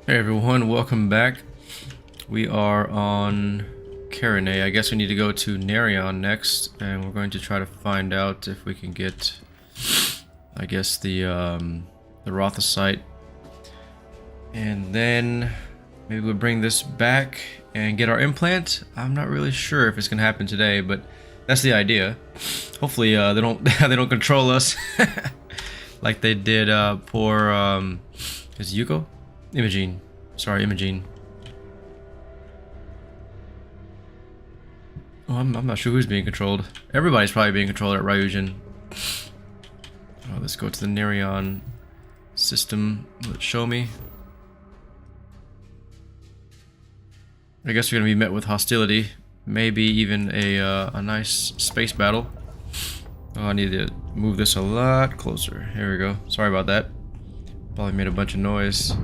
Hey everyone, welcome back. We are on Karine. I guess we need to go to Nerion next, and we're going to try to find out if we can get, I guess, the Rothosite. And then maybe we'll bring this back and get our implant. I'm not really sure if it's gonna happen today, but that's the idea. Hopefully they don't they don't control us like they did poor is it Yuko? Imogene. Sorry, Imogene. Oh, I'm not sure who's being controlled. Everybody's probably being controlled at Ryujin. Oh, let's go to the Nerion system. Will it show me? I guess we're gonna be met with hostility. Maybe even a nice space battle. Oh, I need to move this a lot closer. Here we go. Sorry about that. Probably made a bunch of noise.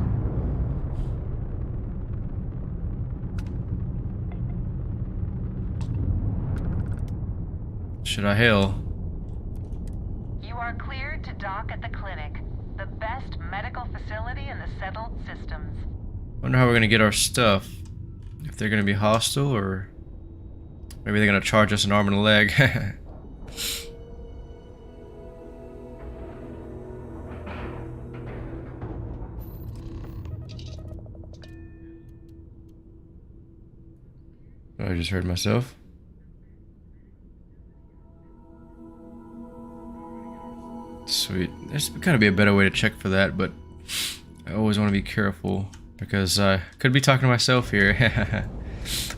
Should I hail? You are cleared to dock at the clinic, the best medical facility in the settled systems. Wonder how we're gonna get our stuff. If they're gonna be hostile, or maybe they're gonna charge us an arm and a leg. I just heard myself. Sweet. There's gotta be a better way to check for that, but I always want to be careful because I could be talking to myself here.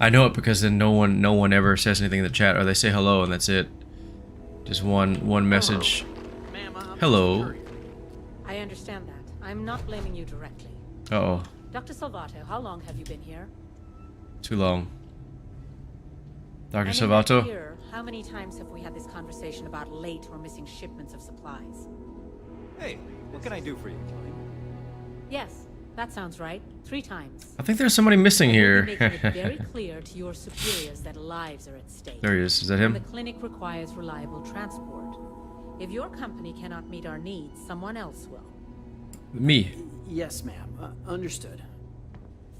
I know it because then no one ever says anything in the chat, or they say hello and that's it. Just one message. Hello. I understand that. I'm not blaming you directly. Uh-oh. Dr. Salvato, how long have you been here? Too long. Dr. And in that Salvato? year, how many times have we had this conversation about late or missing shipments of supplies? Hey, what can I do for you? Yes, that sounds right. 3 times. I think there's somebody missing here. Making it very clear to your superiors that lives are at stake. There he is. Is that And the him? clinic requires reliable transport. If your company cannot meet our needs, someone else will. Me. Yes, ma'am. Understood.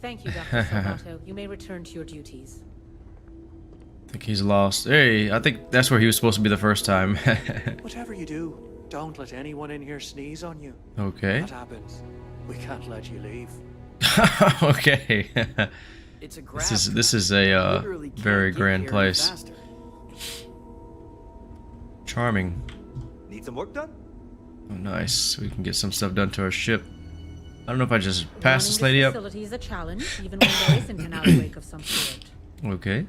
Thank you, Dr. Salvato. You may return to your duties. I think he's lost. Hey, I think that's where he was supposed to be the first time. Whatever you do, don't let anyone in here sneeze on you. Okay. That happens, we can't let you leave. Okay. It's a This is a Literally can't very get grand here place. faster. Charming. Need some work done? Oh, nice. We can get some stuff done to our ship. I don't know if I just passed Running this lady up. facility is a challenge, even when there isn't an outbreak of some sort. Okay.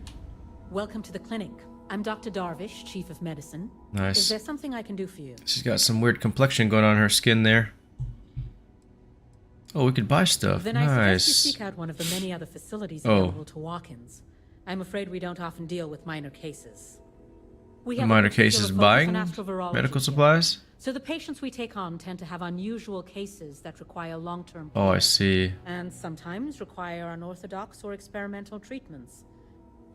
Welcome to the clinic. I'm Dr. Darvish, Chief of Medicine. Is Nice. there something I can do for you? She's got some weird complexion going on in her skin there. Oh, we could buy stuff. Then I suggest you Nice. seek out one of the many other facilities Oh. available to walk-ins. I'm afraid we don't often deal with minor cases. We have a Minor particular cases focus buying on astrovirology medical here. supplies? So the patients we take on tend to have unusual cases that require long-term Oh, I care, see. and sometimes require unorthodox or experimental treatments.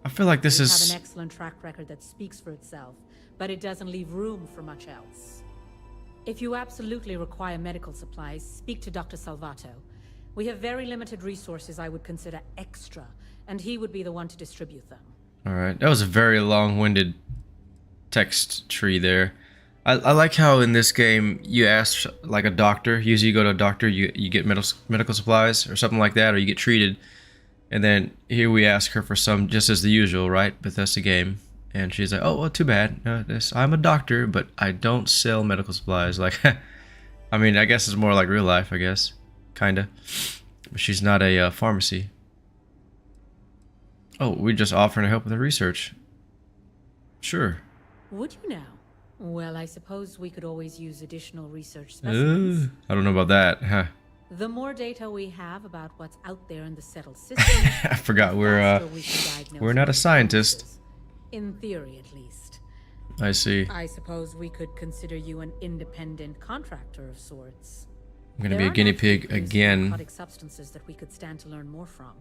I feel like this We have is... an excellent track record that speaks for itself, but it doesn't leave room for much else. If you absolutely require medical supplies, speak to Dr. Salvato. We have very limited resources I would consider extra, and he would be the one to distribute them. Alright, that was a very long-winded text tree there. I like how in this game you ask like a doctor. Usually you go to a doctor, you get medical supplies or something like that, or you get treated. And then here we ask her for some just as the usual, right? But that's the game. And she's like, oh, well, too bad. I'm a doctor, but I don't sell medical supplies. Like, I mean, I guess it's more like real life, I guess. Kinda. But she's not a pharmacy. Oh, we're just offering to help with the research. Sure. Would you now? Well, I suppose we could always use additional research specimens. I don't know about that. Huh. The more data we have about what's out there in the settled system, I forgot the we're faster we can diagnose we're not a medical scientist. diseases. In theory, at least. I see. I suppose we could consider you an independent contractor of sorts. I'm gonna be There a are guinea naturally pig producing again. narcotic substances that we could stand to learn more from.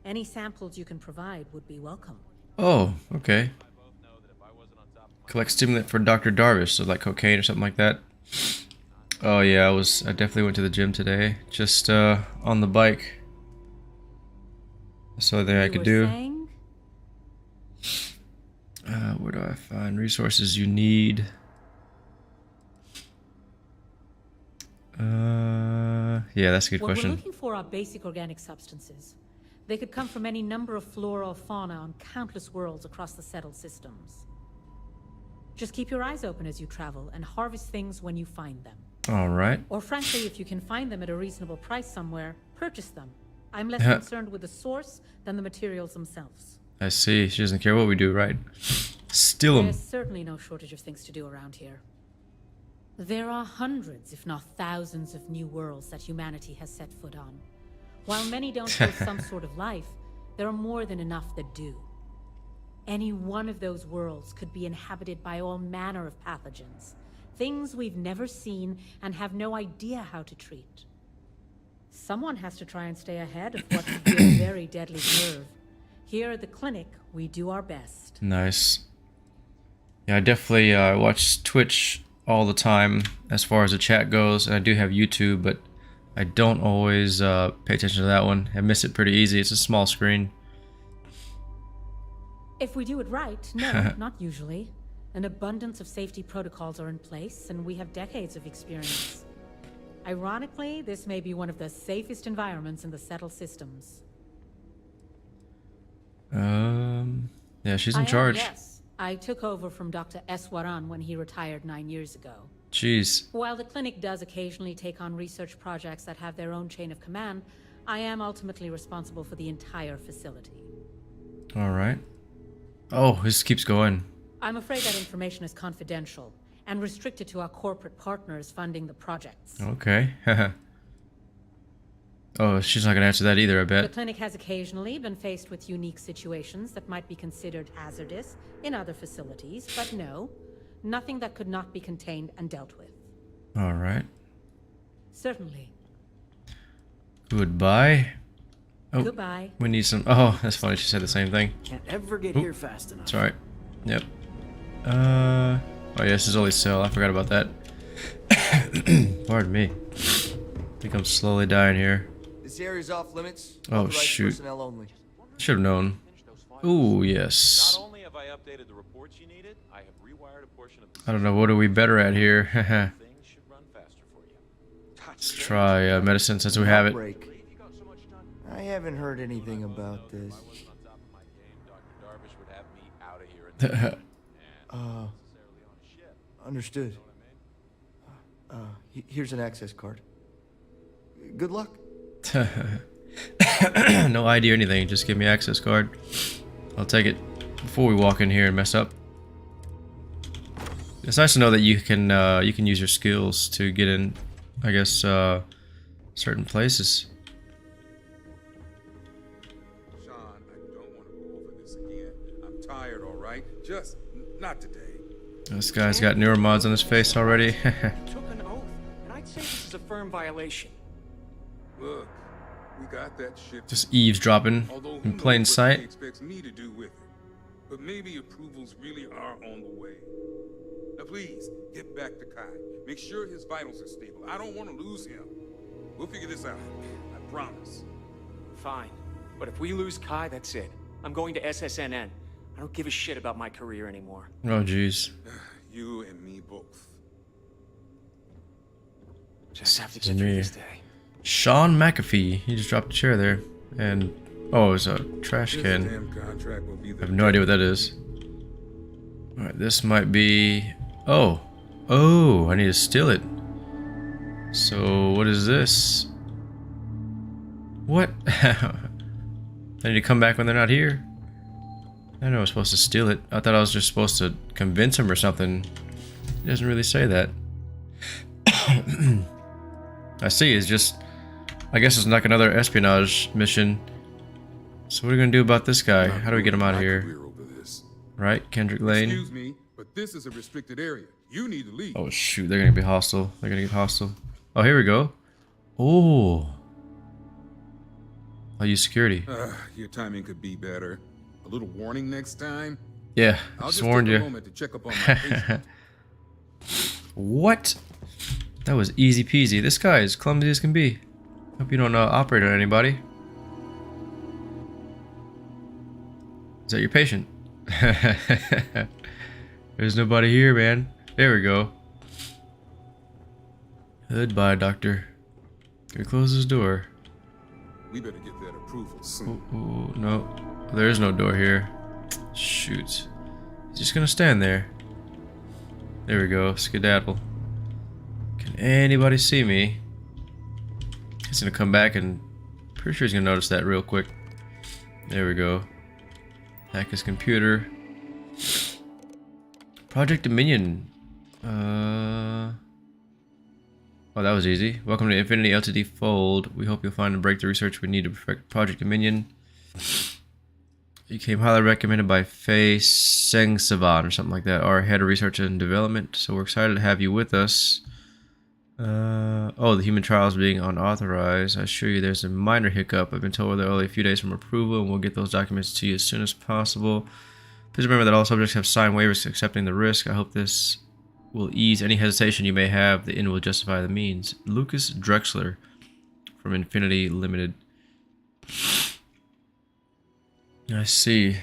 Any samples you can provide would be welcome. Oh, okay. Collect stimulant for Dr. Darvish, so like cocaine or something like that. Oh yeah, I definitely went to the gym today. Just on the bike. That's the only thing I You could were do. saying? Where do I find resources you need? Yeah, that's a good What we're question. looking for are basic organic substances. They could come from any number of flora or fauna on countless worlds across the settled systems. Just keep your eyes open as you travel and harvest things when you find them. All right. Or frankly, if you can find them at a reasonable price somewhere, purchase them. I'm less Yeah. concerned with the source than the materials themselves. I see. She doesn't care what we do, right? Steal them. There's certainly no shortage of things to do around here. There are hundreds, if not thousands, of new worlds that humanity has set foot on. While many don't show some sort of life, there are more than enough that do. Any one of those worlds could be inhabited by all manner of pathogens, things we've never seen and have no idea how to treat. Someone has to try and stay ahead of what could be a very deadly curve. Here at the clinic, we do our best. Nice. Yeah, I definitely watch Twitch all the time as far as the chat goes, and I do have YouTube, but I don't always pay attention to that one. I miss it pretty easy. It's a small screen. If we do it right, no, not usually. An abundance of safety protocols are in place, and we have decades of experience. Ironically, this may be one of the safest environments in the settled systems. Yeah, she's I in am, charge. yes. I took over from Dr. Eswaran when he retired 9 years ago. Jeez. While the clinic does occasionally take on research projects that have their own chain of command, I am ultimately responsible for the entire facility. All right. Oh, this keeps going. I'm afraid that information is confidential and restricted to our corporate partners funding the projects. Okay. Oh, she's not gonna answer that either, I The bet. clinic has occasionally been faced with unique situations that might be considered hazardous in other facilities, but no, nothing that could not be contained and dealt with. All right. Certainly. Goodbye. Oh, Goodbye. we need some. Oh, that's funny. She said the same thing. Can't ever get here fast enough. It's alright. Yep. Oh, yeah, this is only cell. I forgot about that. Pardon me. I think I'm slowly dying here. This area's off limits. Oh, Authorized shoot. Personnel only. Should have known. Ooh, yes. Not only have I updated the reports you needed, I have rewired a portion of the I don't know. What are we better at here? things should run faster for you. Let's try medicine since we have it. Break. I haven't heard anything about this. If I wasn't on top of my game, Dr. Darvish would have me out of here in the Uh, necessarily on a ship. understood. Here's an access card. Good luck. No ID or anything. Just give me access card. I'll take it before we walk in here and mess up. It's nice to know that you can use your skills to get in, I guess, certain places. Sean, I don't want to go over this again. I'm tired, all right? Just not today. This guy's got neuromods on his face already. Took an oath, and I'd say this is a firm violation. Look, we got that shit. Just eavesdropping Although who in knows plain what sight. he expects me to do with it. But maybe approvals really are on the way. Now please, get back to Kai. Make sure his vitals are stable. I don't want to lose him. We'll figure this out. I promise. Fine. But if we lose Kai, that's it. I'm going to SSNN. I don't give a shit about my career anymore. Oh, jeez. You and me both. Just have to It's get through me. this day. Sean McAfee. He just dropped a chair there. And, oh, it was a trash This can. damn contract will be the I have no idea what that is. Alright, this might be... Oh. Oh, I need to steal it. So, what is this? What? I need to come back when they're not here? I know I was supposed to steal it. I thought I was just supposed to convince him or something. It doesn't really say that. I see, it's just... I guess it's like another espionage mission. So what are we gonna do about this guy? How do we get him out of My here? career over this. Right, Kendrick Lane? Excuse me, but this is a restricted area. You need to leave. Oh shoot, they're gonna be hostile. They're gonna get hostile. Oh, here we go. Oh. I'll use security. Your timing could be better. A little warning next time. Yeah, I I'll just just warned take a you. moment to check up on my patient. What? That was easy peasy. This guy is clumsy as can be. Hope you don't operate on anybody. This is Sam contract will be the best. Alright, this might be... Oh. Oh, I need to steal it. So, what is this? What? I need to come back when they're not here? I know I was supposed to steal it. I thought I was just supposed to convince him or something. It doesn't really say that. Is that your patient? There's nobody here, man. There we go. Goodbye, doctor. Can we close this door? We better get that approval soon. Ooh, no. There is no door here. Shoot. He's just gonna stand there. There we go. Skedaddle. Can anybody see me? He's gonna come back and pretty sure he's gonna notice that real quick. There we go. Hack his computer. Project Dominion. Oh, that was easy. Welcome to Infinity Ltd Fold. We hope you'll find the breakthrough research we need to perfect Project Dominion. You came highly recommended by Faye Sengsavan or something like that, our head of research and development. So we're excited to have you with us. Oh, the human trials being unauthorized. I assure you there's a minor hiccup. I've been told they're only a few days from approval, and we'll get those documents to you as soon as possible. Please remember that all subjects have signed waivers accepting the risk. I hope this will ease any hesitation you may have. The end will justify the means. Lucas Drexler from Infinity Limited. I see.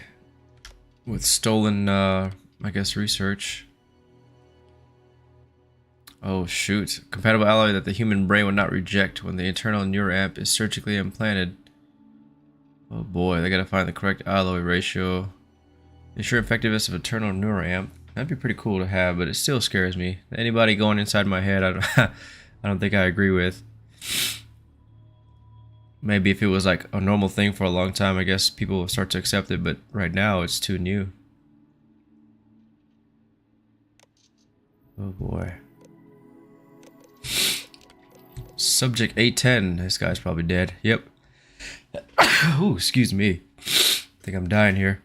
With stolen, I guess, research. Oh, shoot. Compatible alloy that the human brain would not reject when the internal neuramp is surgically implanted. Oh boy, they gotta find the correct alloy ratio. Ensure effectiveness of internal neuramp. That'd be pretty cool to have, but it still scares me. Anybody going inside my head, I don't think I agree with. Maybe if it was like a normal thing for a long time, I guess people will start to accept it, but right now it's too new. Oh boy. Subject 810. This guy's probably dead. Yep. Ooh, excuse me. I think I'm dying here.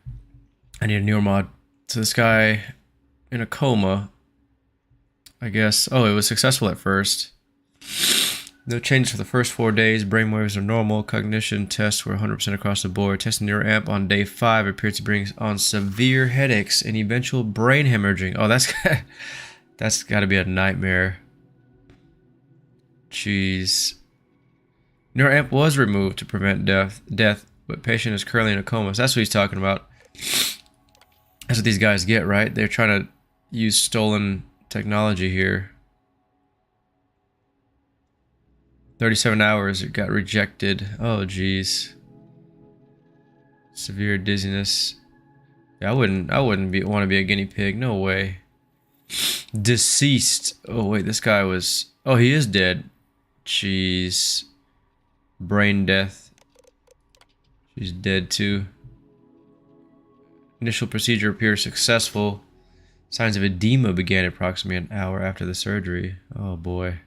I need a neuromod. So this guy in a coma, I guess. Oh, it was successful at first. No changes for the first 4 days. Brainwaves are normal. Cognition tests were 100% across the board. Testing your amp on day 5 appears to bring on severe headaches and eventual brain hemorrhaging. Oh, that's got to be a nightmare. Jeez. Neuramp was removed to prevent death, but patient is currently in a coma. So that's what he's talking about. That's what these guys get, right? They're trying to use stolen technology here. 37 hours, it got rejected. Oh, jeez. Severe dizziness. Yeah, I wouldn't want to be a guinea pig. No way. Deceased. Oh wait, this guy was. Oh, he is dead. Jeez. Brain death. She's dead too. Initial procedure appears successful. Signs of edema began approximately an hour after the surgery. Oh boy.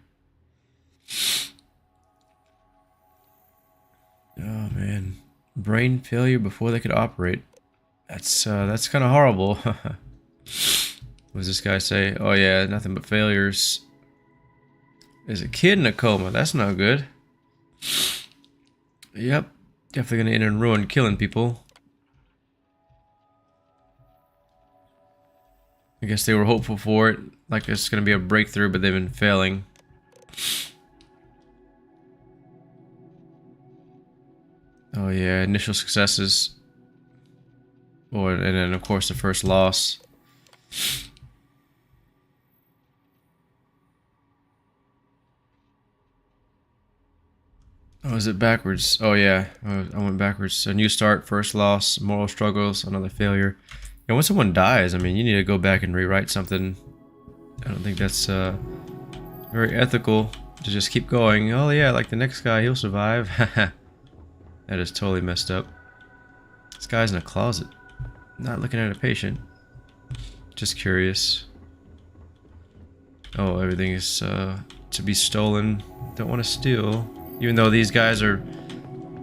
Oh man. Brain failure before they could operate. That's kind of horrible. What does this guy say? Oh yeah, nothing but failures. There's a kid in a coma. That's not good. Yep. Definitely gonna end in ruin, killing people. I guess they were hopeful for it. Like it's gonna be a breakthrough, but they've been failing. Oh yeah, initial successes. Oh, and then of course the first loss. Oh, is it backwards? Oh yeah, I went backwards. A new start, first loss, moral struggles, another failure. And when someone dies, I mean, you need to go back and rewrite something. I don't think that's very ethical to just keep going. Oh yeah, like the next guy, he'll survive. That is totally messed up. This guy's in a closet. Not looking at a patient. Just curious. Oh, everything is to be stolen. Don't want to steal. Even though these guys are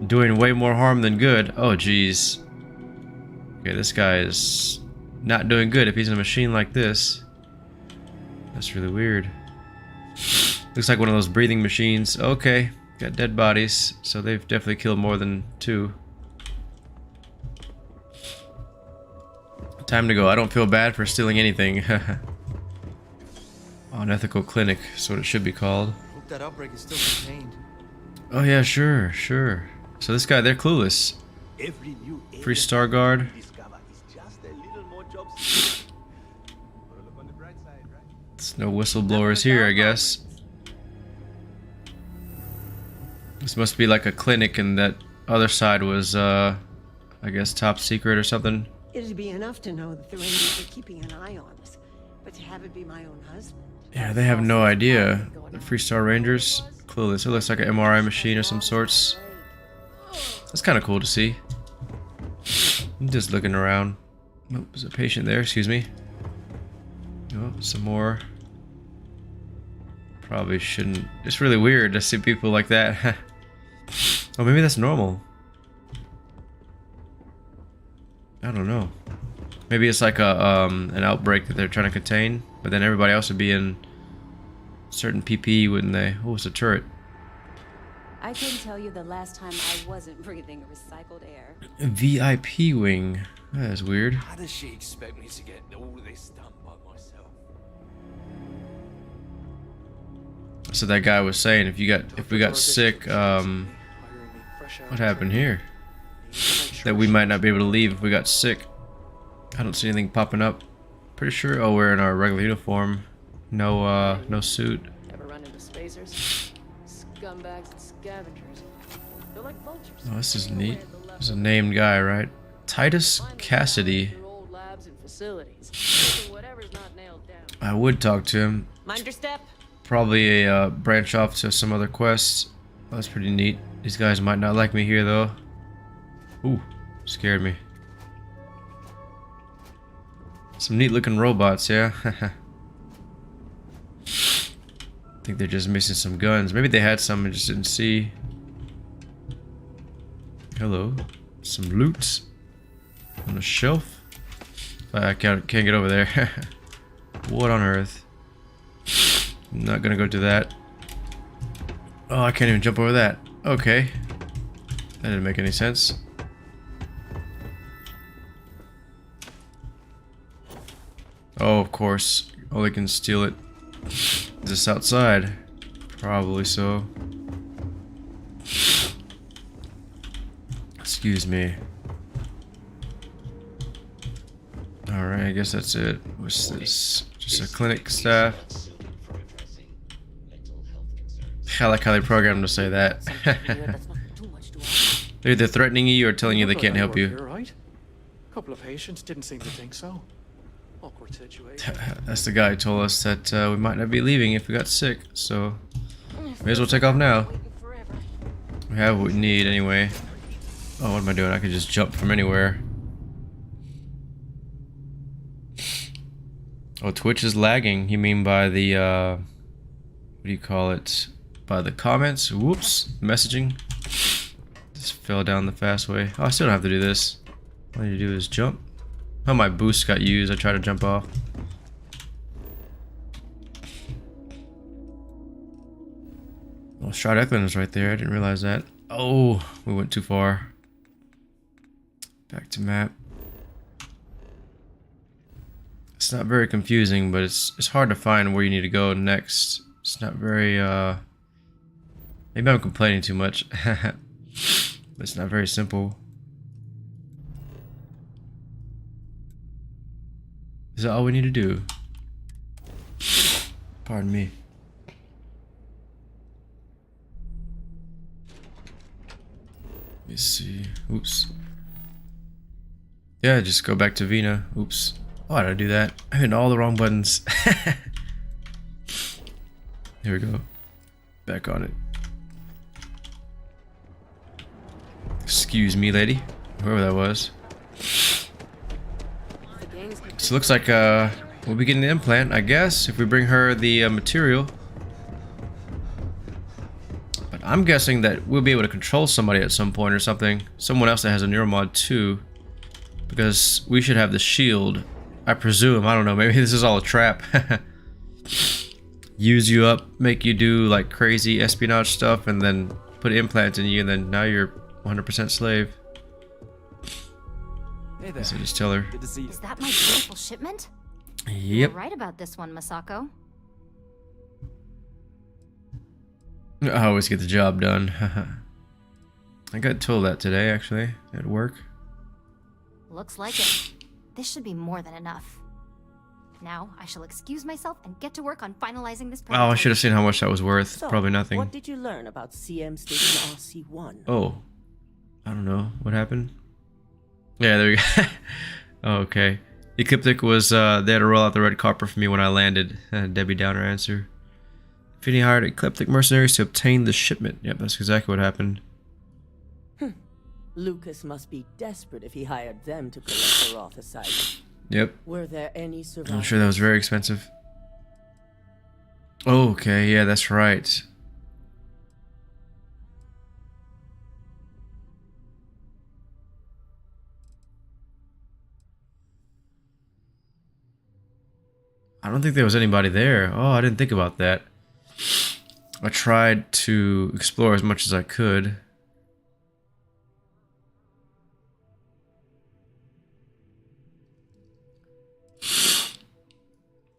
doing way more harm than good. Oh, jeez. Okay, this guy is not doing good if he's in a machine like this. That's really weird. Looks like one of those breathing machines. Okay, got dead bodies. So they've definitely killed more than 2. Time to go. I don't feel bad for stealing anything. Unethical clinic is what it should be called. Hope that outbreak is still contained. Oh yeah, sure. So this guy, they're clueless. Free Star Guard. There's no whistleblowers here, I guess. This must be like a clinic, and that other side was, I guess, top secret or something. It'd be enough to know that the Rangers are keeping an eye on us, but to have it be my own husband. Yeah, they have no idea. The Freestar Rangers, clueless. It looks like an MRI machine of some sorts. That's kind of cool to see. I'm just looking around. Oh, there's a patient there, excuse me. Oh, some more. Probably shouldn't. It's really weird to see people like that. Oh, maybe that's normal. I don't know. Maybe it's like a an outbreak that they're trying to contain, but then everybody else would be in certain PPE, wouldn't they? Oh, it's a turret. I couldn't tell you the last time I wasn't breathing recycled air. A VIP wing. That's weird. How does she expect me to get all of this done by myself? So that guy was saying if we got sick, what happened here? That we might not be able to leave if we got sick. I don't see anything popping up. Pretty sure. Oh, we're in our regular uniform. No, no suit. Ever run into spacers? Scumbags and scavengers. They're like vultures. Oh, this is neat. There's a named guy, right? Titus Cassidy. Old labs and facilities. Whatever's not nailed down. I would talk to him. Mind your step. Probably a branch off to some other quests. Oh, that's pretty neat. These guys might not like me here though. Ooh, scared me. Some neat looking robots, yeah. I think they're just missing some guns. Maybe they had some and just didn't see. Hello. Some loot on a shelf. I can't get over there. What on earth? I'm not gonna go do that. Oh, I can't even jump over that. Okay. That didn't make any sense. Oh, of course. Only can steal it just outside. Probably so. Excuse me. Alright, I guess that's it. What's this? Just a clinic staff. I like how they programmed to say that. They're either threatening you or telling you they can't help you. Right? A couple of patients didn't seem to think so. Awkward situation. That's the guy who told us that we might not be leaving if we got sick, so may as well take off now. We have what we need anyway. Oh, what am I doing? I could just jump from anywhere. Oh, Twitch is lagging. You mean by the, what do you call it? By the comments? Whoops. Messaging. Just fell down the fast way. Oh, I still don't have to do this. All I need to do is jump. Oh, my boost got used. I tried to jump off. Oh, Stroud Eklund was right there. I didn't realize that. Oh, we went too far. Back to map. It's not very confusing, but it's hard to find where you need to go next. It's not very, maybe I'm complaining too much. But it's not very simple. Is that all we need to do? Pardon me. Let me see. Oops. Yeah, just go back to Vina. Oops. Why did I do that? I hit all the wrong buttons. Here we go. Back on it. Excuse me, lady. Whoever that was. So it looks like we'll be getting the implant, I guess, if we bring her the material. But I'm guessing that we'll be able to control somebody at some point or something. Someone else that has a neuromod too. Because we should have the shield. I presume. I don't know. Maybe this is all a trap. Use you up, make you do like crazy espionage stuff, and then put implants in you, and then now you're 100% slave. Hey there. So just tell her. Good to see you. Is that my beautiful shipment? Yep. You're right about this one, Masako. I always get the job done. I got told that today, actually, at work. Looks like it. This should be more than enough. Now, I shall excuse myself and get to work on finalizing this Oh, I should have seen how much that was worth. So, Probably nothing. What did you learn about CM Station RC-1? Oh. I don't know. What happened? Yeah, there we go. Oh, okay. Ecliptic was, they had to roll out the red carpet for me when I landed. Debbie Downer answer. Finney hired Ecliptic mercenaries to obtain the shipment. Yep, that's exactly what happened. Lucas must be desperate if he hired them to collect the Rothicide. Yep. Were there any survivors? I'm sure that was very expensive. Oh, okay, yeah, that's right. I don't think there was anybody there. Oh, I didn't think about that. I tried to explore as much as I could.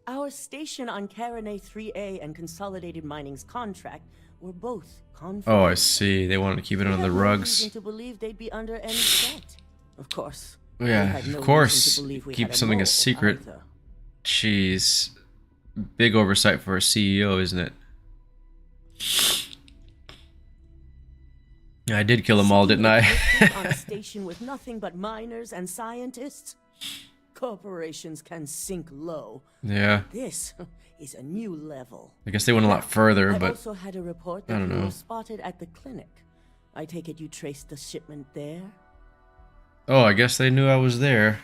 Our station on Carinae 3A and Consolidated Mining's contract were both confidential. Oh, I see. They wanted to keep it under the rugs. To believe they'd be under any threat. Of course. Yeah, of course. Keep something a secret. Either. Jeez. Big oversight for a CEO, isn't it? Yeah, I did kill them all, didn't I? On a station with nothing but miners and scientists, corporations can sink low. Yeah. This is a new level. I guess they went a lot further, I but also had a report I that don't you know. were spotted at the clinic. I take it you traced the shipment there? Oh, I guess they knew I was there.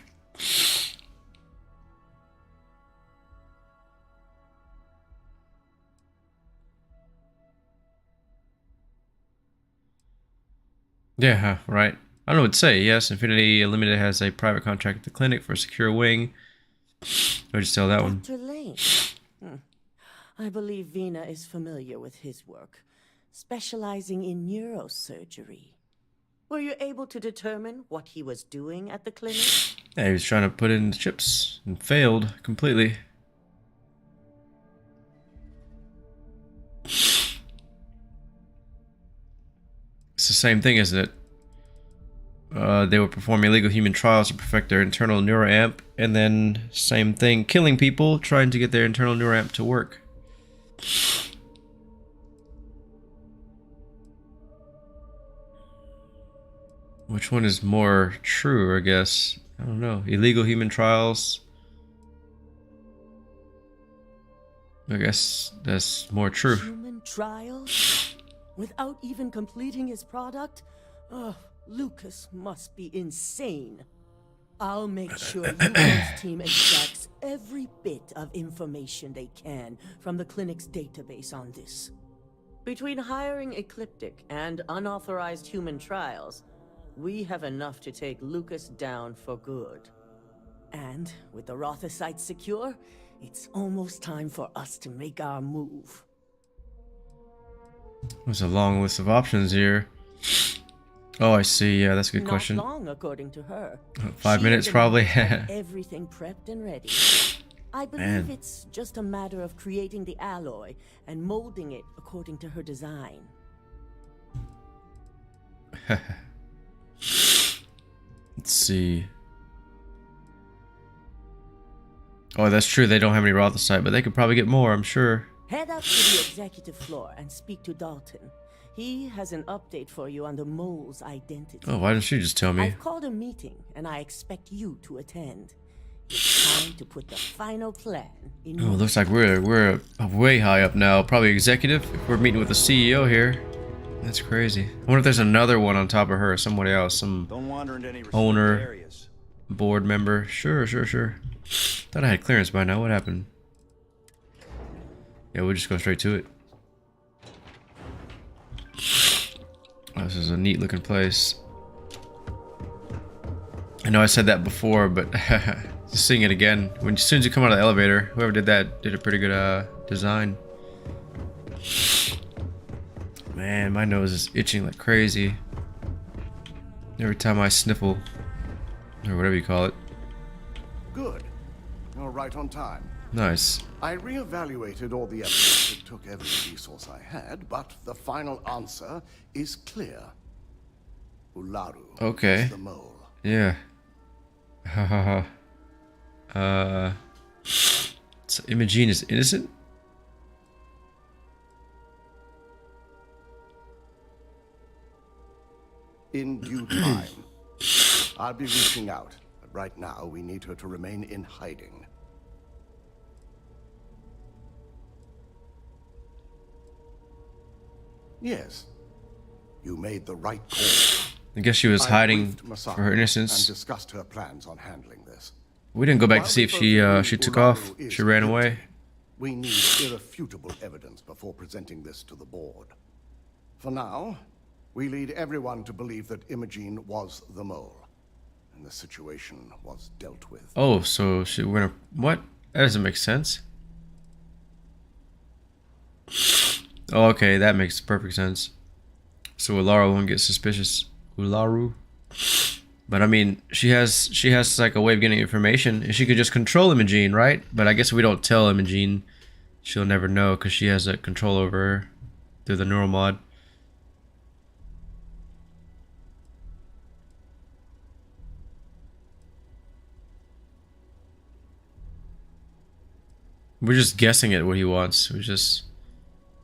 Yeah, right. I don't know what to say. Yes, Infinity Limited has a private contract at the clinic for a secure wing. I'll just tell that one. Dr. Lane. I believe Vina is familiar with his work, specializing in neurosurgery. Were you able to determine what he was doing at the clinic? Yeah, he was trying to put in the chips and failed completely. It's the same thing, isn't it? They were performing illegal human trials to perfect their internal neuroamp, and then same thing, killing people, trying to get their internal neuroamp to work. Which one is more true, I guess? I don't know. Illegal human trials. I guess that's more true. Human trials? Without even completing his product? Oh, Lucas must be insane. I'll make sure UO's team extracts every bit of information they can from the clinic's database on this. Between hiring Ecliptic and unauthorized human trials, we have enough to take Lucas down for good. And with the Rothicide secure, it's almost time for us to make our move. There's a long list of options here. Oh, I see. Yeah, that's a good Not question. long, according to her. 5 minutes, probably. Everything prepped and ready. I believe it's just a matter of creating the alloy and molding it according to her design. Let's see. Oh, that's true. They don't have any Rothicide, but they could probably get more, I'm sure. Head up to the executive floor and speak to Dalton. He has an update for you on the mole's identity. Oh, why didn't she just tell me? I've called a meeting, and I expect you to attend. It's time to put the final plan in Oh, motion. looks like we're way high up now. Probably executive. If we're meeting with the CEO here. That's crazy. I wonder if there's another one on top of her. Somebody else. Some Don't wander into any owner, areas. board member. Sure. Thought I had clearance by now. What happened? Yeah, we'll just go straight to it. Oh, this is a neat looking place. I know I said that before, but just seeing it again. As soon as you come out of the elevator, whoever did that did a pretty good design. Man, my nose is itching like crazy. Every time I sniffle, or whatever you call it. Good. You're right on time. Nice. I re-evaluated all the evidence. It took every resource I had, but the final answer is clear. Ularu Okay. is the mole. Yeah. Hahaha. So Imogene is innocent? In due time. I'll be reaching out, but right now we need her to remain in hiding. Yes, you made the right call. I guess she was hiding briefed for her innocence. and discussed her plans on handling this. We didn't go back While to see we if both she agree took Ularu off. is She ran guilty, away. We need irrefutable evidence before presenting this to the board. For now, we lead everyone to believe that Imogene was the mole, and the situation was dealt with. Oh, so we're gonna what? That doesn't make sense. Oh, okay, that makes perfect sense. So Ularu won't get suspicious. Ularu. But I mean, she has like a way of getting information, and she could just control Imogene, right? But I guess if we don't tell Imogene, she'll never know because she has that control over her through the neural mod. We're just guessing at what he wants. We're just...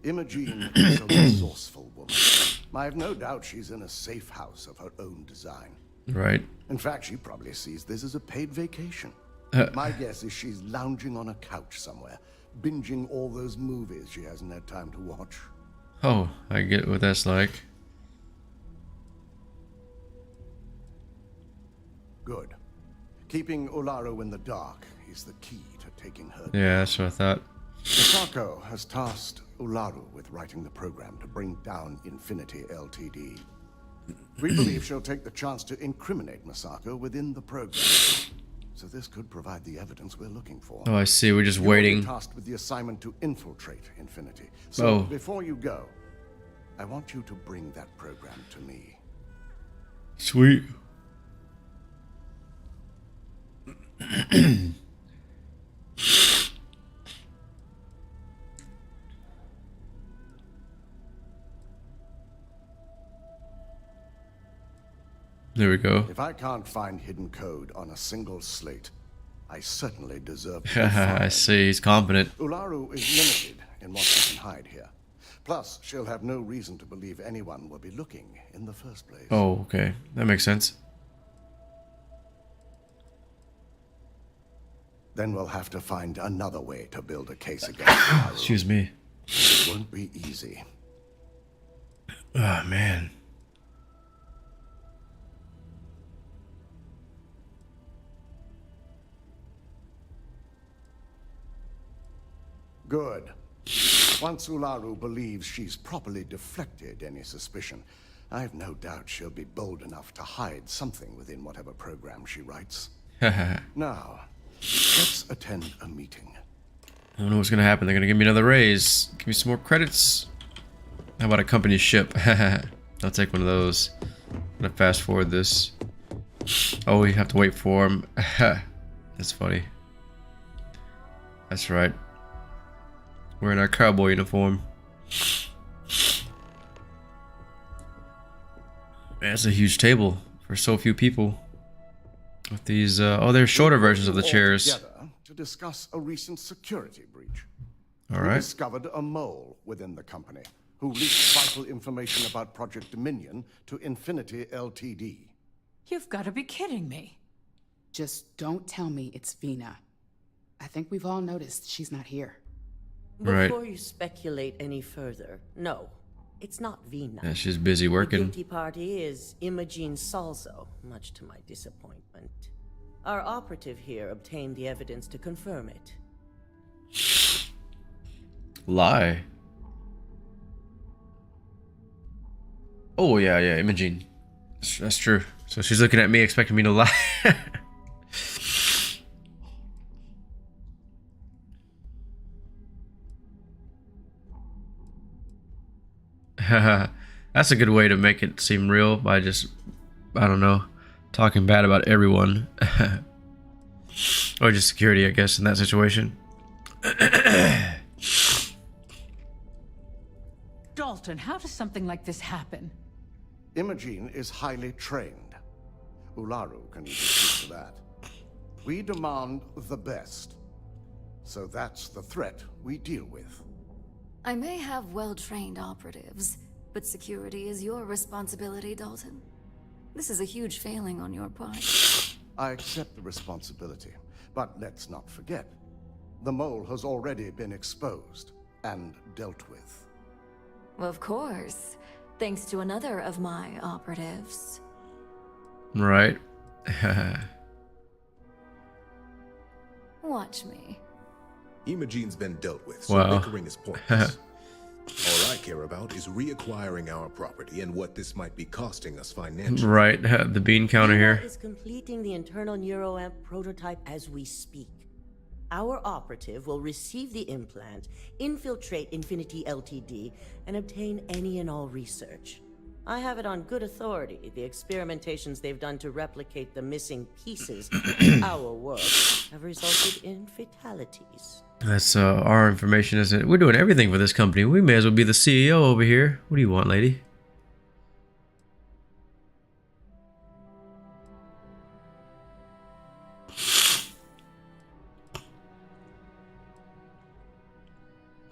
Imogene is a resourceful woman. I have no doubt she's in a safe house of her own design. Right. In fact, she probably sees this as a paid vacation. My guess is she's lounging on a couch somewhere, binging all those movies she hasn't had time to watch. Oh, I get what that's like. Good. Keeping Ularu in the dark is the key to taking her. Yeah, that's what I thought. Misako has tasked Ularu with writing the program to bring down Infinity Ltd. We believe she'll take the chance to incriminate Misako within the program. So this could provide the evidence we're looking for. Oh, I see. We're just You will be waiting. tasked with the assignment to infiltrate Infinity. So Oh. before you go, I want you to bring that program to me. Sweet. There we go. If I can't find hidden code on a single slate, I certainly deserve to be I fired. see. He's competent. Ularu is limited in what she can hide here. Plus, she'll have no reason to believe anyone will be looking in the first place. Oh, okay. That makes sense. Then we'll have to find another way to build a case against Ularu. Excuse me. It won't be easy. Oh, man. Good. Once Ularu believes she's properly deflected any suspicion, I have no doubt she'll be bold enough to hide something within whatever program she writes. Now, let's attend a meeting. I don't know what's gonna happen. They're gonna give me another raise. Give me some more credits. How about a company ship? I'll take one of those. I'm gonna fast forward this. Oh, we have to wait for him. That's funny. That's right. We're in our cowboy uniform. Man, that's a huge table for so few people. With these, oh, they're shorter versions of the All chairs. together to discuss a recent security breach. All We right. discovered a mole within the company who leaked vital information about Project Dominion to Infinity Ltd. You've got to be kidding me. Just don't tell me it's Vina. I think we've all noticed she's not here. Right. Before you speculate any further, no, it's not Vina. Yeah, she's busy The working. guilty party is Imogene Salzo, much to my disappointment. Our operative here obtained the evidence to confirm it. Lie. Oh, yeah, Imogene. That's true. So she's looking at me expecting me to lie. That's a good way to make it seem real by just, I don't know, talking bad about everyone. Or just security, I guess, in that situation. Dalton, how does something like this happen? Imogene is highly trained. Ularu can even speak to that. We demand the best. So that's the threat we deal with. I may have well-trained operatives, but security is your responsibility, Dalton. This is a huge failing on your part. I accept the responsibility, but let's not forget, the mole has already been exposed and dealt with. Of course, thanks to another of my operatives. Right. Watch me. Imogene's been dealt with, so Wow. bickering is pointless. All I care about is reacquiring our property and what this might be costing us financially. Right, the bean counter here. Is completing the internal neuroamp prototype as we speak. Our operative will receive the implant, infiltrate Infinity Ltd, and obtain any and all research. I have it on good authority. The experimentations they've done to replicate the missing pieces of our work have resulted in fatalities. That's our information, isn't it? We're doing everything for this company. We may as well be the CEO over here. What do you want, lady?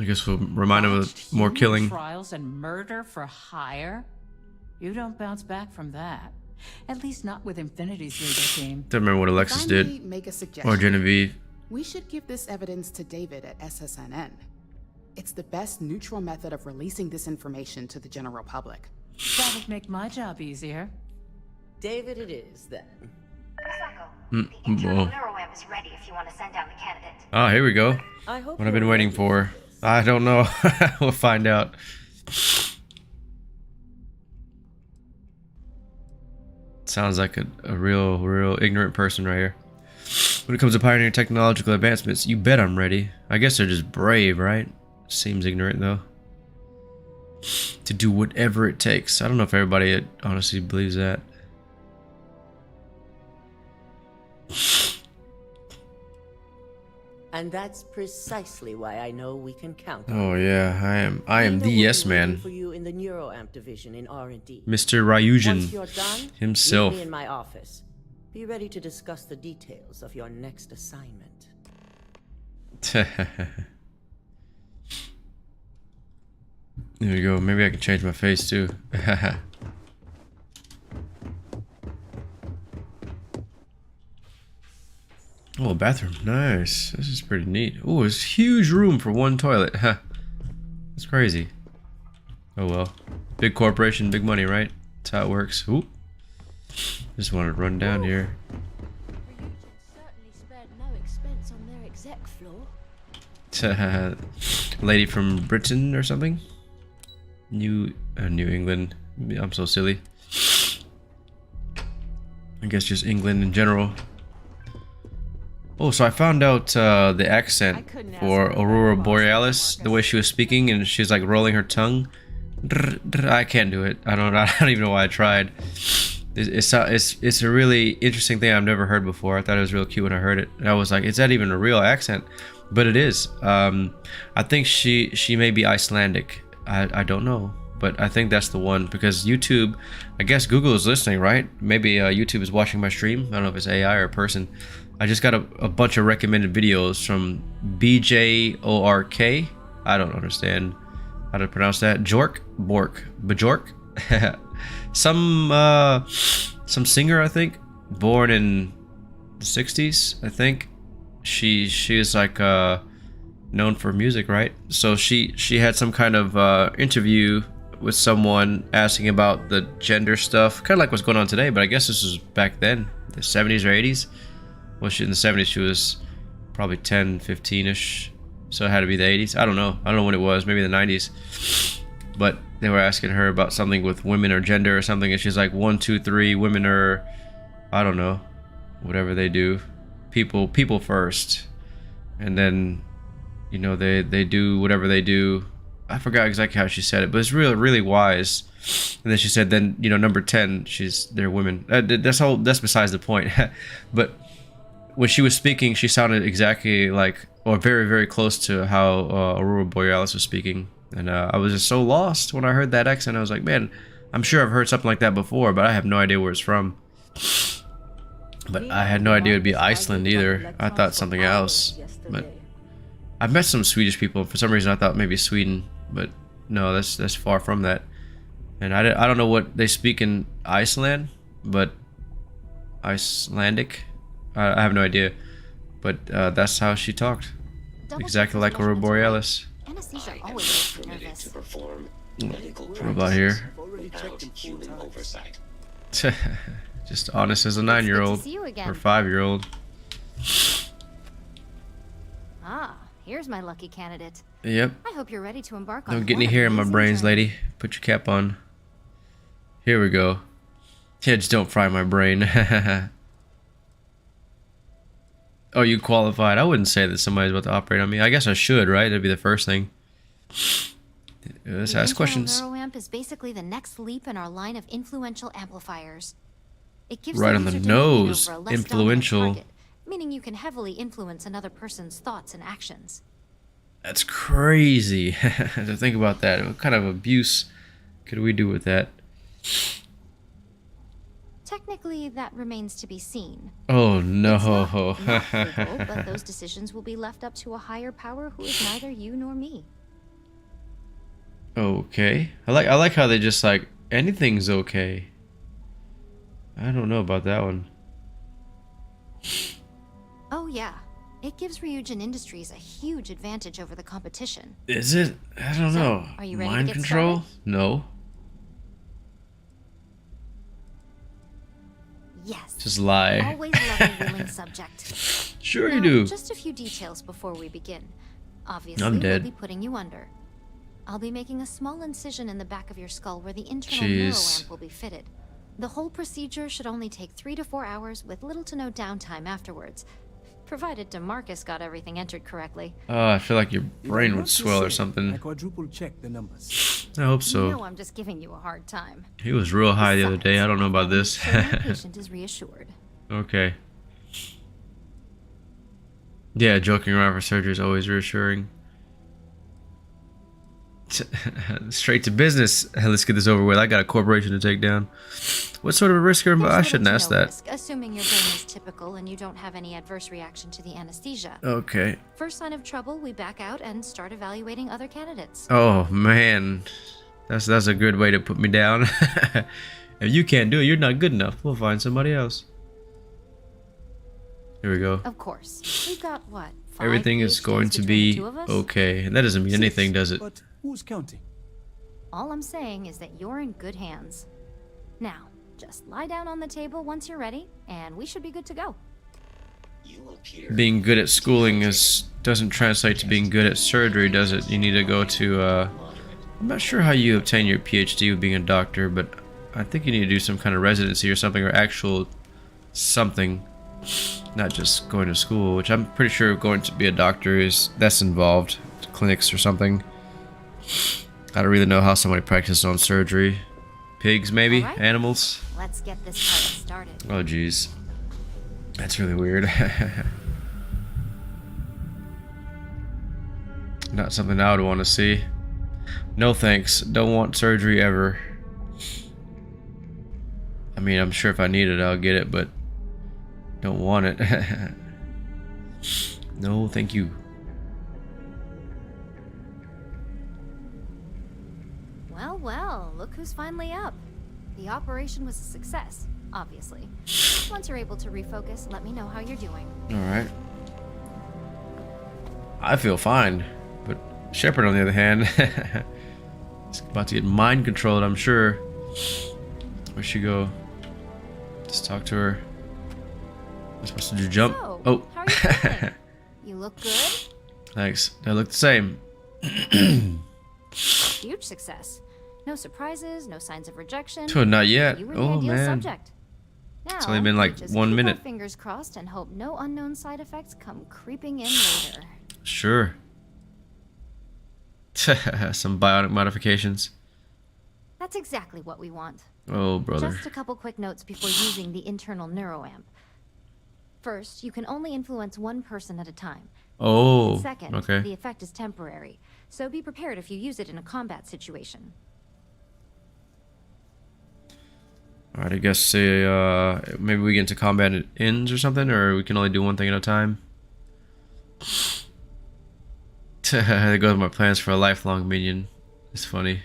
I guess we'll remind him of more killing. Trials and murder for hire? You don't bounce back from that. At least not with Infinity's legal team. Don't remember what Alexis If I may did. make a suggestion, Or Genevieve. we should give this evidence to David at SSNN. It's the best neutral method of releasing this information to the general public. That would make my job easier. David it is, then. The internal neuroamp is ready if you want to send down the candidate. Ah, here we go. I hope What I've been waiting for. I don't know. We'll find out. Sounds like a real ignorant person right here. When it comes to pioneering technological advancements, you bet I'm ready. I guess they're just brave, right? Seems ignorant though. To do whatever it takes. I don't know if everybody honestly believes that. And that's precisely why I know we can count on Oh yeah, I am the yes man. for you in the neuroamp division in R&D. Mr. Ryujin Once you're done, himself. meet me in my office. Be ready to discuss the details of your next assignment. There we go. Maybe I can change my face too. Oh, a bathroom. Nice. This is pretty neat. Oh, it's huge room for one toilet. That's crazy. Oh well. Big corporation, big money, right? That's how it works. Ooh. Just want to run down here. Certainly spared no expense on their exec floor. Lady from Britain or something? New England. I'm so silly. I guess just England in general. Oh, so I found out the accent for Aurora Borealis, the way she was speaking, and she's like rolling her tongue. I can't do it. I don't even know why I tried. It's a really interesting thing I've never heard before. I thought it was real cute when I heard it. And I was like, is that even a real accent? But it is. I think she may be Icelandic. I don't know, but I think that's the one because YouTube, I guess Google is listening, right? Maybe YouTube is watching my stream. I don't know if it's AI or a person. I just got a bunch of recommended videos from BJORK. I don't understand how to pronounce that. Bajork. Some singer, I think, born in the 60s, I think. She is like known for music, right? So she had some kind of interview with someone asking about the gender stuff, kind of like what's going on today, but I guess this was back then, the 70s or 80s. Well, in the 70s she was probably 10, 15ish, so it had to be the 80s. I don't know when it was, maybe the 90s. But they were asking her about something with women or gender or something, and she's like 1, 2, 3, women are, I don't know, whatever they do, people first, and then, you know, they do whatever they do. I forgot exactly how she said it, but it's really wise. And then she said, then, you know, number 10, they're women. That's besides the point. But when she was speaking, she sounded exactly like, or very close to how Aurora Borealis was speaking. And I was just so lost when I heard that accent. I was like, man, I'm sure I've heard something like that before, but I have no idea where it's from. But I had no idea it would be Iceland either. I thought something else. But I've met some Swedish people. For some reason I thought maybe Sweden, but no, that's far from that. And I don't know what they speak in Iceland, but Icelandic? I have no idea. But that's how she talked. Exactly like Aurora Borealis. Anesthesia always makes me nervous. What about here? Just honest as a 9-year-old or 5-year-old. Ah, here's my lucky candidate. Yep. I hope you're ready to embark on. Don't get any hair in my brains, lady. Put your cap on. Here we go. Yeah, just don't fry my brain. Oh, you qualified. I wouldn't say that somebody's about to operate on me. I guess I should, right? That'd be the first thing. Let's ask questions. The neuroamp is basically the next leap in our line of influential amplifiers. It gives Right on the nose. Influential. Target, meaning you can heavily influence another person's thoughts and actions. That's crazy to think about that. What kind of abuse could we do with that? Technically, that remains to be seen. Oh no. It's not legal, but those decisions will be left up to a higher power who is neither you nor me. Okay. I like how they just like anything's okay. I don't know about that one. Oh yeah. It gives Ryujin Industries a huge advantage over the competition. Is it? I don't know. Are you ready Mind to get control? started? No. Yes. Just lie. Always love a willing subject. Sure Now, you do. Just a few details before we begin. Obviously, I'm dead. we'll be putting you under. I'll be making a small incision in the back of your skull where the internal Jeez. neuroamp will be fitted. The whole procedure should only take 3 to 4 hours with little to no downtime afterwards, provided DeMarcus got everything entered correctly. Oh, I feel like your brain would swell or something. I quadruple check the numbers. I hope so. No, I'm just giving you a hard time. He was real high the other day. I don't know about this. So my patient is reassured. Okay. Yeah, joking around for surgery is always reassuring. Straight to business. Let's get this over with. I got a corporation to take down. What sort of a risk are I shouldn't ask that. Risk, assuming your brain is typical and you don't have any adverse reaction to the anesthesia. Okay. First sign of trouble, we back out and start evaluating other candidates. Oh man, that's a good way to put me down. If you can't do it, you're not good enough. We'll find somebody else. Here we go. Of course. We've got what? 5 Everything is PhDs going to between the be two of us? okay. And that doesn't mean anything, does it? But who's counting? All I'm saying is that you're in good hands. Now, just lie down on the table once you're ready, and we should be good to go. Being good at schooling doesn't translate to being good at surgery, does it? You need to go to I'm not sure how you obtain your PhD with being a doctor, but I think you need to do some kind of residency or something, or actual something, not just going to school, which I'm pretty sure going to be a doctor that's involved, clinics or something. I don't really know how somebody practices on surgery. Pigs, maybe? All right. Animals? Let's get this party started. Oh, jeez. That's really weird. Not something I would want to see. No thanks. Don't want surgery ever. I mean, I'm sure if I need it, I'll get it, but don't want it. No, thank you. Well, well, look who's finally up. The operation was a success, obviously. Once you're able to refocus, let me know how you're doing. Alright. I feel fine, but Shepard, on the other hand, is about to get mind controlled, I'm sure. Where'd she go? Let's talk to her. I'm supposed to do jump. So, Oh. how are you feeling? You look good? Thanks. They look the same. Huge success. No surprises, no signs of rejection. Oh, not yet. You were the Oh, ideal man. subject. Now, It's only been like just 1 keep minute. Our fingers crossed and hope no unknown side effects come creeping in later. Sure. Some bionic modifications. That's exactly what we want. Oh, brother. Just a couple quick notes before using the internal neuroamp. First, you can only influence one person at a time. Oh, And second, okay. the effect is temporary, so be prepared if you use it in a combat situation. Alright, I guess maybe we get into combat and it ends or something, or we can only do one thing at a time. There goes my plans for a lifelong minion. It's funny.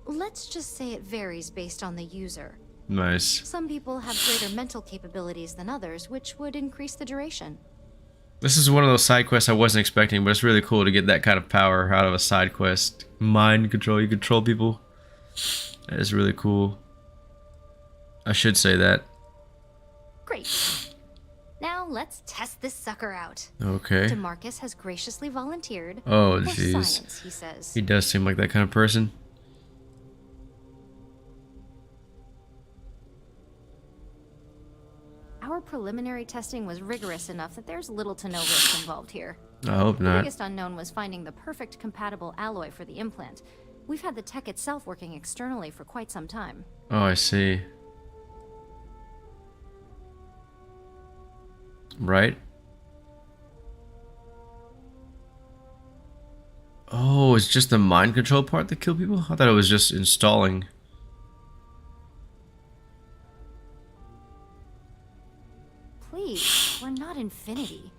Let's just say it varies based on the user. Nice. Some people have greater mental capabilities than others, which would increase the duration. This is one of those side quests I wasn't expecting, but it's really cool to get that kind of power out of a side quest. Mind control, you control people. That is really cool. I should say that. Great. Now let's test this sucker out. Okay. DeMarcus has graciously volunteered. Oh, for jeez. science, he says. He does seem like that kind of person. Our preliminary testing was rigorous enough that there's little to no risk involved here. I hope The not. biggest unknown was finding the perfect compatible alloy for the implant. We've had the tech itself working externally for quite some time. Oh, I see. Right? Oh, it's just the mind control part that killed people? I thought it was just installing. Please, we're not Infinity.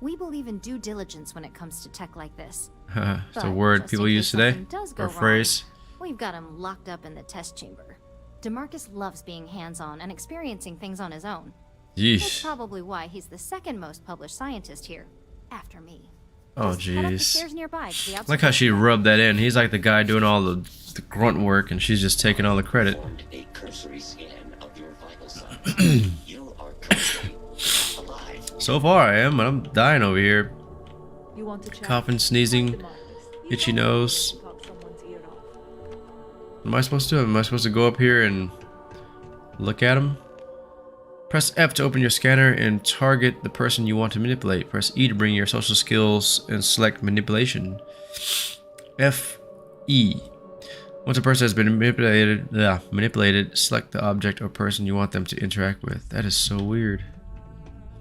We believe in due diligence when it comes to tech like this. It's a But word just people in use case today? something does go Or wrong, phrase? We've got him locked up in the test chamber. DeMarcus loves being hands-on and experiencing things on his own. Yeesh. That's probably why he's the second most published scientist here, after me. Oh, Just head up the jeez. stairs nearby to the I like how she rubbed that in. He's like the guy doing all the grunt work, and she's just taking all the credit. A cursory scan of your vital signs. You are currently alive. So far, I am, but I'm dying over here. You want to chat? Coughing, sneezing, itchy nose. What am I supposed to do? Am I supposed to go up here and look at him? Press F to open your scanner and target the person you want to manipulate. Press E to bring your social skills and select manipulation. F E. Once a person has been manipulated, select the object or person you want them to interact with. That is so weird.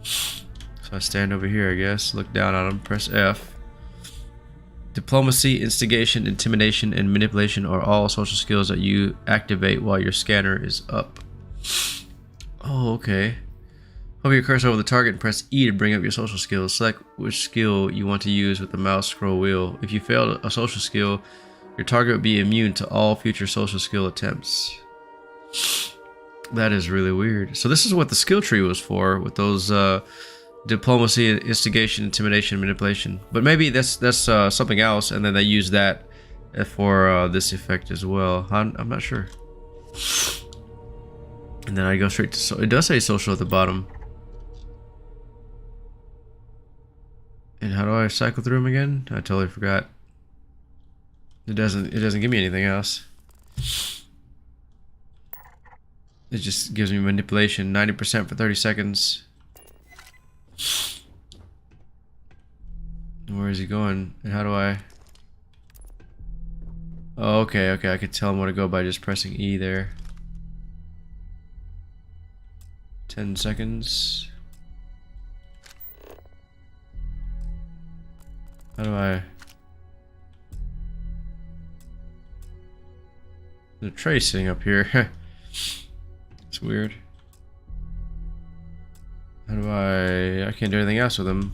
So I stand over here, I guess, look down on him, press F. Diplomacy, instigation, intimidation, and manipulation are all social skills that you activate while your scanner is up. Oh, okay. Hover your cursor over the target and press E to bring up your social skills. Select which skill you want to use with the mouse scroll wheel. If you fail a social skill, your target will be immune to all future social skill attempts. That is really weird. So this is what the skill tree was for, with those diplomacy, instigation, intimidation, manipulation. But maybe that's something else, and then they use that for this effect as well. I'm not sure. And then I go straight to it does say social at the bottom. And how do I cycle through them again? I totally forgot. It doesn't give me anything else. It just gives me manipulation, 90% for 30 seconds. Where is he going? And how do I... Oh, okay, I could tell him where to go by just pressing E there. 10 seconds. How do I... There's a tray sitting up here. It's weird. How do I can't do anything else with him.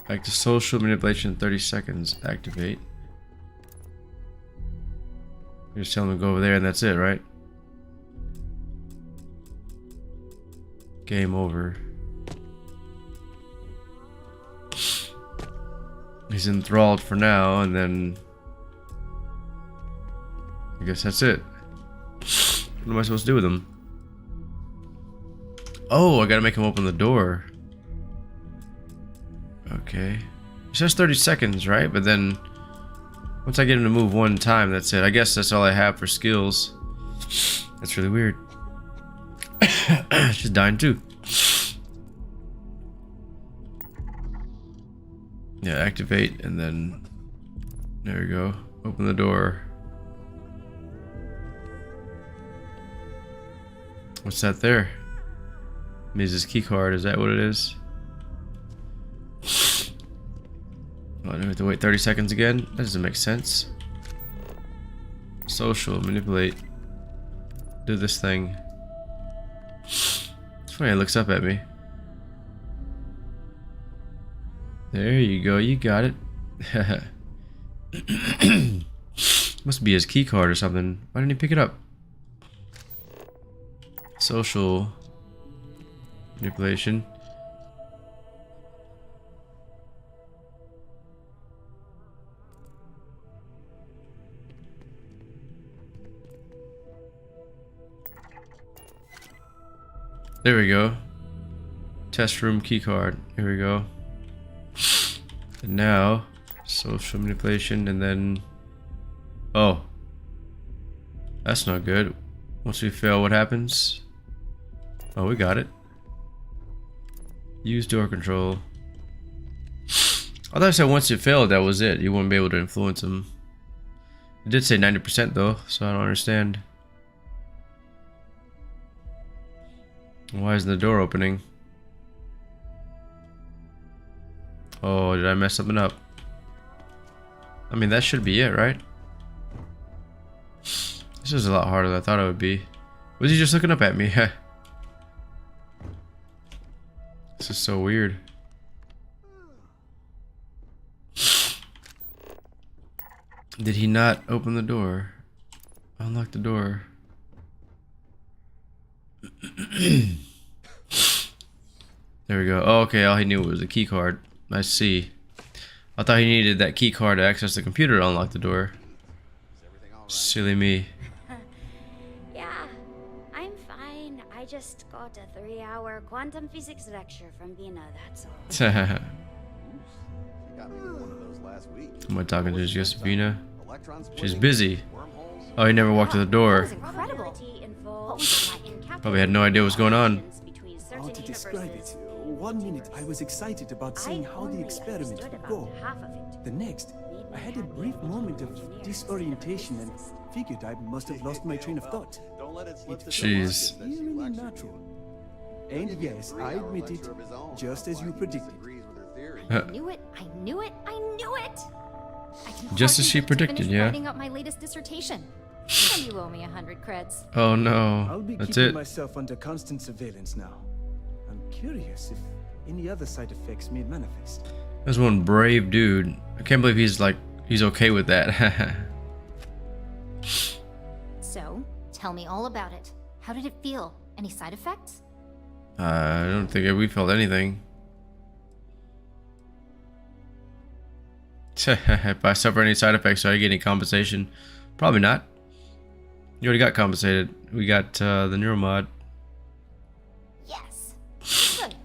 Back to social manipulation, 30 seconds. Activate. You just tell him to go over there and that's it, right? Game over. He's enthralled for now, and then I guess that's it. What am I supposed to do with him? Oh, I gotta make him open the door. Okay. It says 30 seconds, right? But then once I get him to move one time, that's it. I guess that's all I have for skills. That's really weird. She's dying too. Yeah, activate, and then there we go. Open the door. What's that there? Means key card. Is that what it is? Oh, I have to wait 30 seconds again? That doesn't make sense. Social, manipulate. Do this thing. It's funny, it looks up at me. There you go, you got it. Must be his key card or something. Why didn't he pick it up? Social manipulation. There we go. Test room key card. Here we go. And now social manipulation, and then oh, that's not good. Once we fail, what happens? Oh, we got it. Use door control. I thought I said once you failed, that was it. You wouldn't be able to influence him. It did say 90% though, so I don't understand. Why isn't the door opening? Oh, did I mess something up? I mean, that should be it, right? This is a lot harder than I thought it would be. Was he just looking up at me? This is so weird. Did he not open the door? Unlock the door. There we go. Oh, okay, all he knew was a key card. I see. I thought he needed that key card to access the computer to unlock the door. Silly me. Yeah, I'm fine. I just got a 3-hour quantum physics lecture from Vina, that's all. Am I talking to just Vina? She's busy. Oh, he never walked to the door. Probably had no idea what was going on. How to describe it? 1 minute I was excited about seeing how the experiment would go. The next, I had a brief moment of disorientation and figured I must have lost my train of thought. Jeez. Eerily natural. And yes, I admit it, just as you predicted. I knew it, I knew it, I knew it! I can Just as she predicted, yeah. writing up my latest dissertation. And you owe me 100 creds. Oh no, I'll be that's keeping it. myself under constant surveillance now. I'm curious if any other side effects may manifest. There's one brave dude. I can't believe he's okay with that. So, tell me all about it. How did it feel? Any side effects? I don't think we felt anything. If I suffer any side effects, do I get any compensation? Probably not. You already got compensated. We got the neuromod. Yes. Good.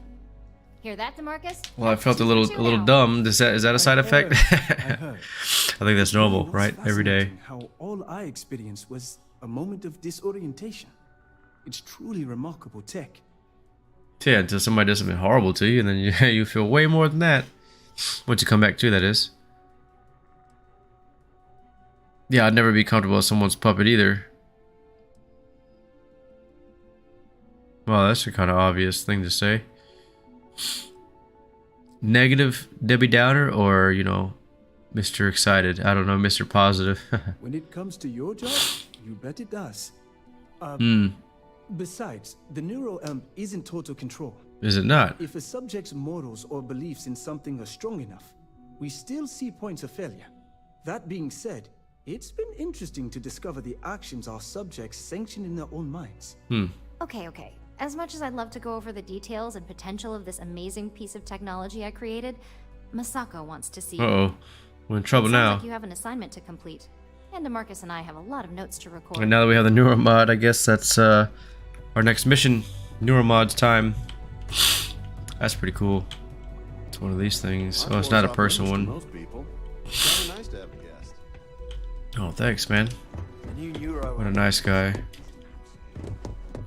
Hear that, DeMarcus? Well, I felt a little dumb. Is that a side effect? I think that's normal, right? Every day. How all I experienced was a moment of disorientation. It's truly remarkable tech. Yeah, until somebody does something horrible to you, and then you feel way more than that. Once you come back to, that is. Yeah, I'd never be comfortable as someone's puppet either. Well, that's a kind of obvious thing to say. Negative Debbie Downer, or, you know, Mr. Excited. I don't know, Mr. Positive. When it comes to your job, you bet it does. Besides, the neural isn't total control. Is it not? If a subject's morals or beliefs in something are strong enough, we still see points of failure. That being said, it's been interesting to discover the actions our subjects sanction in their own minds. Okay. As much as I'd love to go over the details and potential of this amazing piece of technology I created, Masako wants to see you. Uh-oh. We're in trouble now. Sounds like you have an assignment to complete. And DeMarcus and I have a lot of notes to record. And now that we have the neuromod, I guess that's our next mission. Neuromod's time. That's pretty cool. It's one of these things. Oh, it's not a person one. Oh, thanks, man. What a nice guy.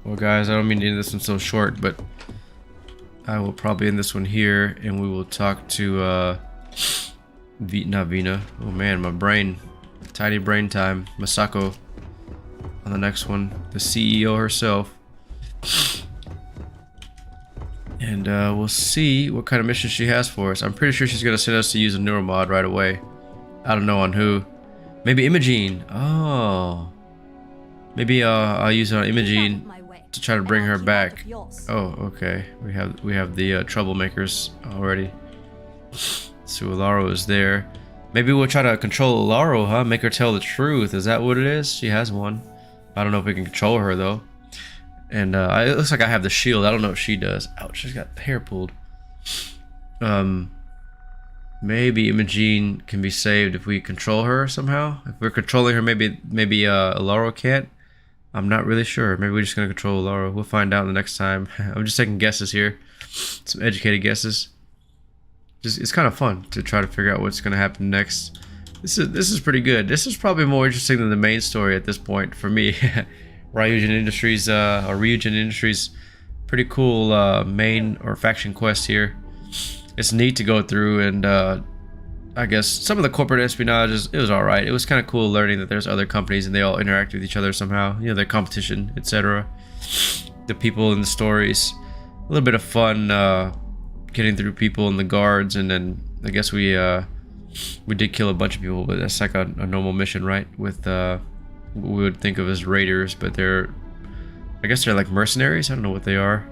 Well, guys, I don't mean to end this one so short, but I will probably end this one here, and we will talk to not Vina. Oh man, my brain. Tiny brain time. Masako on the next one. The CEO herself. And we'll see what kind of mission she has for us. I'm pretty sure she's going to send us to use a neuromod right away. I don't know on who. Maybe Imogene. Oh. Maybe I'll use our Imogene to try to bring her back. Oh, okay. We have the troublemakers already. So Ularo is there. Maybe we'll try to control Ularo, huh? Make her tell the truth. Is that what it is? She has one. I don't know if we can control her though. And it looks like I have the shield. I don't know if she does. Ouch! She's got the hair pulled. Maybe Imogene can be saved if we control her somehow. If we're controlling her, maybe Ularo can't. I'm not really sure. Maybe we're just gonna control Ularo. We'll find out the next time. I'm just taking guesses here, some educated guesses. It's kind of fun to try to figure out what's gonna happen next. This is pretty good. This is probably more interesting than the main story at this point for me. Ryujin Industries, pretty cool main or faction quest here. It's neat to go through, and I guess some of the corporate espionage it was all right. It was kind of cool learning that there's other companies and they all interact with each other somehow. You know, their competition, etc. The people and the stories. A little bit of fun getting through people and the guards, and then I guess we did kill a bunch of people, but that's like a normal mission, right? With what we would think of as raiders, but I guess they're like mercenaries. I don't know what they are.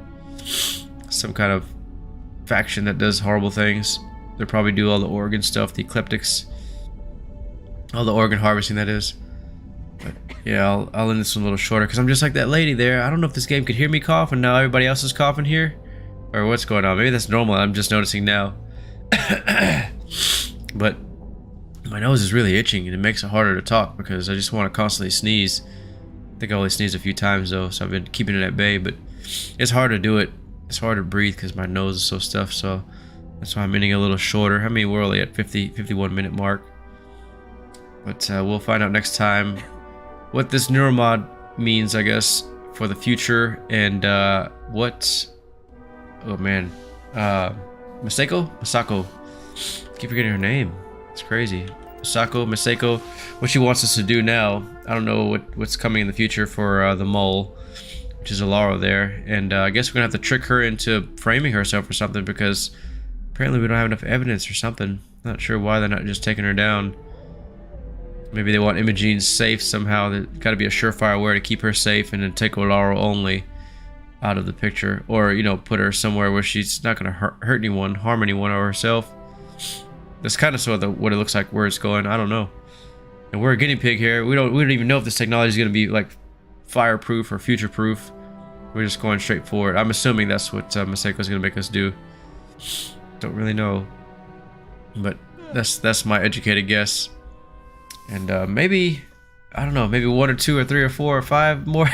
Some kind of faction that does horrible things. They probably do all the organ stuff, the ecliptics, all the organ harvesting, that is. But yeah, I'll end this one a little shorter because I'm just like that lady there. I don't know if this game could hear me cough and now everybody else is coughing here, or what's going on. Maybe that's normal. I'm just noticing now. But my nose is really itching and it makes it harder to talk because I just want to constantly sneeze. I think I only sneezed a few times though, so I've been keeping it at bay, but it's hard to do it. It's hard to breathe because my nose is so stuffed, so that's why I'm ending a little shorter. I mean, we're only at 51 minute mark. But we'll find out next time what this neuromod means, I guess, for the future, and what... Oh man. Masako? Keep forgetting her name. It's crazy. Masako, what she wants us to do now. I don't know what's coming in the future for the mole, which is Ularo there, and I guess we're gonna have to trick her into framing herself or something because apparently we don't have enough evidence or something. Not sure why they're not just taking her down. Maybe they want Imogene safe somehow. There's got to be a surefire way to keep her safe and then take Ularo only out of the picture, or you know, put her somewhere where she's not gonna hurt anyone, harm anyone, or herself. That's kind of sort of what it looks like where it's going. I don't know. And we're a guinea pig here. We don't even know if this technology is gonna be like fireproof or future proof. We're just going straight forward. I'm assuming that's what Masako's gonna make us do. Don't really know, but that's my educated guess. And maybe, I don't know, maybe 1 or 2 or 3 or 4 or 5 more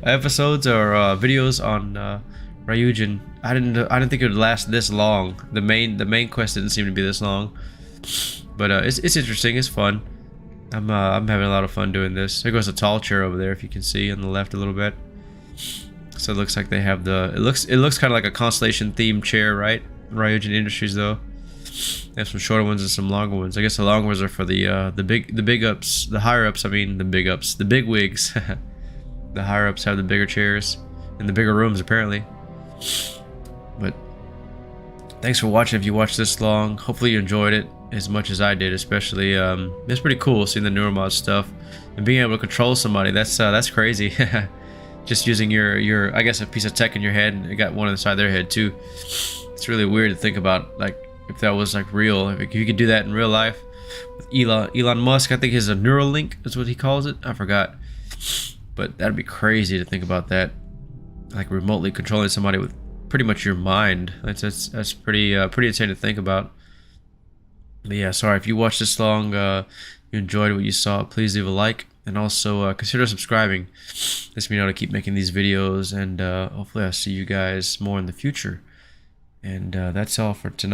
episodes or videos on Ryujin. I didn't think it would last this long. The main quest didn't seem to be this long, but it's interesting. It's fun. I'm having a lot of fun doing this. There goes a tall chair over there, if you can see on the left a little bit. So it looks like they have it looks kind of like a Constellation themed chair, right? Ryujin Industries though. They have some shorter ones and some longer ones. I guess the long ones are for the big ups, the higher ups. I mean the big ups, the big wigs. The higher ups have the bigger chairs and the bigger rooms apparently. But thanks for watching. If you watched this long, hopefully you enjoyed it as much as I did. Especially it's pretty cool seeing the neuromod stuff and being able to control somebody. That's crazy. Just using your I guess a piece of tech in your head, and you got one inside their head too. It's really weird to think about, like, if that was like real, if you could do that in real life. With Elon Musk, I think his Neuralink is what he calls it. I forgot, but that'd be crazy to think about that, like remotely controlling somebody with pretty much your mind. That's pretty insane to think about. But yeah, sorry if you watched this long, you enjoyed what you saw. Please leave a like, and also consider subscribing. Lets me know to keep making these videos, and hopefully I'll see you guys more in the future. And that's all for tonight.